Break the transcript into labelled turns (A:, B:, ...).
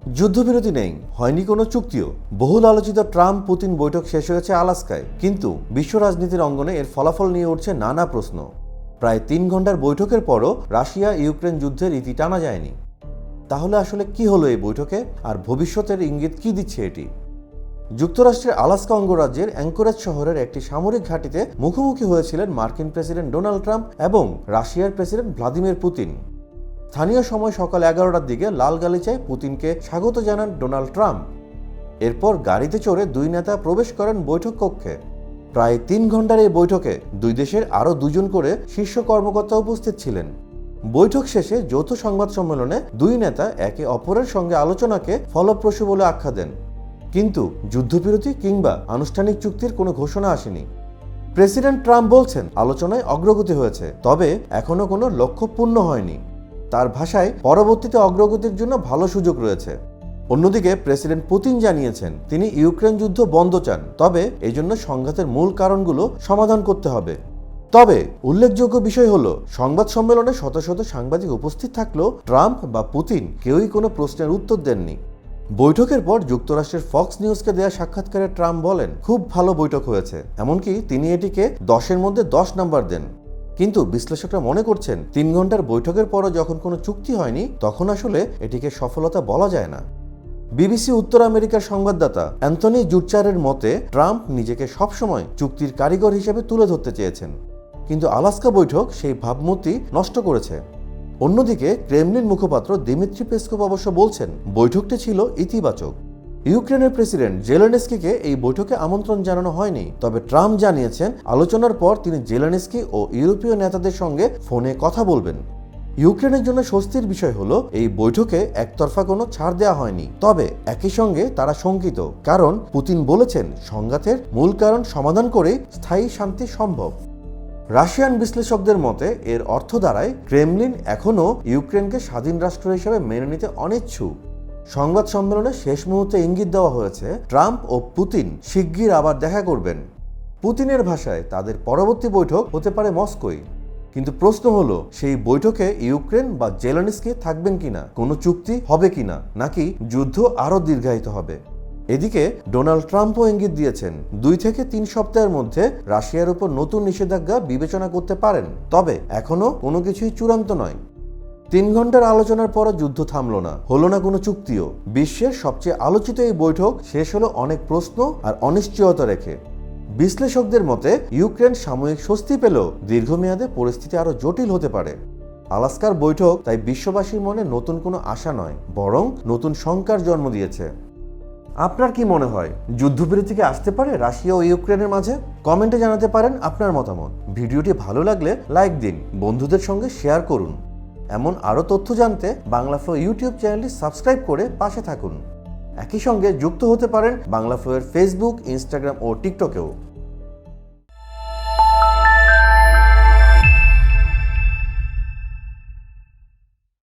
A: যুদ্ধবিরতি নেই, হয়নি কোনো চুক্তিও। বহুল আলোচিত ট্রাম্প পুতিন বৈঠক শেষ হয়েছে আলাস্কায়, কিন্তু বিশ্ব রাজনীতির অঙ্গনে এর ফলাফল নিয়ে উঠছে নানা প্রশ্ন। প্রায় 3 ঘন্টার বৈঠকের পরও রাশিয়া ইউক্রেন যুদ্ধের ইতি টানা যায়নি। তাহলে আসলে কি হলো এই বৈঠকে, আর ভবিষ্যতের ইঙ্গিত কি দিচ্ছে এটি? যুক্তরাষ্ট্রের আলাস্কা অঙ্গরাজ্যের অ্যাঙ্করেজ শহরের একটি সামরিক ঘাঁটিতে মুখোমুখি হয়েছিলেন মার্কিন প্রেসিডেন্ট ডোনাল্ড ট্রাম্প এবং রাশিয়ার প্রেসিডেন্ট ভ্লাদিমির পুতিন। স্থানীয় সময় সকাল 11টার দিকে লাল গালিচায় পুতিনকে স্বাগত জানান ডোনাল্ড ট্রাম্প। এরপর গাড়িতে চড়ে দুই নেতা প্রবেশ করেন বৈঠক কক্ষে। প্রায় 3 ঘন্টার এই বৈঠকে দুই দেশের আরও 2 জন করে শীর্ষ কর্মকর্তা উপস্থিত ছিলেন। বৈঠক শেষে যৌথ সংবাদ সম্মেলনে দুই নেতা একে অপরের সঙ্গে আলোচনাকে ফলপ্রসূ বলে আখ্যা দেন, কিন্তু যুদ্ধবিরতি কিংবা আনুষ্ঠানিক চুক্তির কোনো ঘোষণা আসেনি। প্রেসিডেন্ট ট্রাম্প বলছেন আলোচনায় অগ্রগতি হয়েছে, তবে এখনও কোনো লক্ষ্য পূর্ণ হয়নি। তার ভাষায় পরবর্তীতে অগ্রগতির জন্য ভালো সুযোগ রয়েছে। অন্যদিকে প্রেসিডেন্ট পুতিন জানিয়েছেন তিনি ইউক্রেন যুদ্ধ বন্ধ চান, তবে এই জন্য সংঘাতের মূল কারণগুলো সমাধান করতে হবে। তবে উল্লেখযোগ্য বিষয় হলো, সংবাদ সম্মেলনে শত শত সাংবাদিক উপস্থিত থাকলেও ট্রাম্প বা পুতিন কেউই কোনো প্রশ্নের উত্তর দেননি। বৈঠকের পর যুক্তরাষ্ট্রের ফক্স নিউজকে দেয়া সাক্ষাৎকারে ট্রাম্প বলেন, খুব ভালো বৈঠক হয়েছে, এমনকি তিনি এটিকে 10-এর মধ্যে 10 নাম্বার দেন। কিন্তু বিশ্লেষকরা মনে করছেন 3 ঘন্টার বৈঠকের পরও যখন কোনো চুক্তি হয়নি, তখন আসলে এটিকে সফলতা বলা যায় না। বিবিসি উত্তর আমেরিকার সংবাদদাতা অ্যান্থনি জুটচারের মতে, ট্রাম্প নিজেকে সবসময় চুক্তির কারিগর হিসেবে তুলে ধরতে চেয়েছেন, কিন্তু আলাস্কা বৈঠক সেই ভাবমূর্তি নষ্ট করেছে। অন্যদিকে ক্রেমলিন মুখপাত্র দিমিত্রি পেসকভ অবশ্য বলছেন বৈঠকটি ছিল ইতিবাচক। ইউক্রেনের প্রেসিডেন্ট জেলেনস্কিকে এই বৈঠকে আমন্ত্রণ জানানো হয়নি, তবে ট্রাম্প জানিয়েছেন আলোচনার পর তিনি জেলেনস্কি ও ইউরোপীয় নেতাদের সঙ্গে ফোনে কথা বলবেন। ইউক্রেনের জন্য স্বস্তির বিষয় হলো, এই বৈঠকে একতরফা কোনো ছাড় দেওয়া হয়নি, তবে একই সঙ্গে তারা শঙ্কিত, কারণ পুতিন বলেছেন সংঘাতের মূল কারণ সমাধান করেই স্থায়ী শান্তি সম্ভব। রাশিয়ান বিশ্লেষকদের মতে এর অর্থ দাঁড়ায় ক্রেমলিন এখনও ইউক্রেনকে স্বাধীন রাষ্ট্র হিসেবে মেনে নিতে অনিচ্ছুক। সংবাদ সম্মেলনে শেষ মুহূর্তে ইঙ্গিত দেওয়া হয়েছে ট্রাম্প ও পুতিন শিগগির আবার দেখা করবেন। পুতিনের ভাষায় তাদের পরবর্তী বৈঠক হতে পারে মস্কোয়। কিন্তু প্রশ্ন হলো, সেই বৈঠকে ইউক্রেন বা জেলেনস্কি থাকবেন কিনা, কোনো চুক্তি হবে কিনা, নাকি যুদ্ধ আরও দীর্ঘায়িত হবে। এদিকে ডোনাল্ড ট্রাম্পও ইঙ্গিত দিয়েছেন 2 থেকে 3 সপ্তাহের মধ্যে রাশিয়ার উপর নতুন নিষেধাজ্ঞা বিবেচনা করতে পারেন, তবে এখনও কোনো কিছুই চূড়ান্ত নয়। 3 ঘন্টার আলোচনার পর যুদ্ধ থামল না, হলো না কোনো চুক্তিও। বিশ্বের সবচেয়ে আলোচিত এই বৈঠক শেষ হলো অনেক প্রশ্ন আর অনিশ্চয়তা রেখে। বিশ্লেষকদের মতে ইউক্রেন সাময়িক স্বস্তি পেলেও দীর্ঘমেয়াদে পরিস্থিতি আরও জটিল হতে পারে। আলাস্কার বৈঠক তাই বিশ্ববাসীর মনে নতুন কোনো আশা নয়, বরং নতুন শঙ্কার জন্ম দিয়েছে। আপনার কি মনে হয়, যুদ্ধবিরতি কি আসতে পারে রাশিয়া ও ইউক্রেনের মাঝে? কমেন্টে জানাতে পারেন আপনার মতামত। ভিডিওটি ভালো লাগলে লাইক দিন, বন্ধুদের সঙ্গে শেয়ার করুন। এমন আরও তথ্য জানতে বাংলাফ্লো ইউটিউব চ্যানেলটি সাবস্ক্রাইব করে পাশে থাকুন। একই সঙ্গে যুক্ত হতে পারেন বাংলাফ্লোয়ের ফেসবুক, ইনস্টাগ্রাম ও টিকটকেও।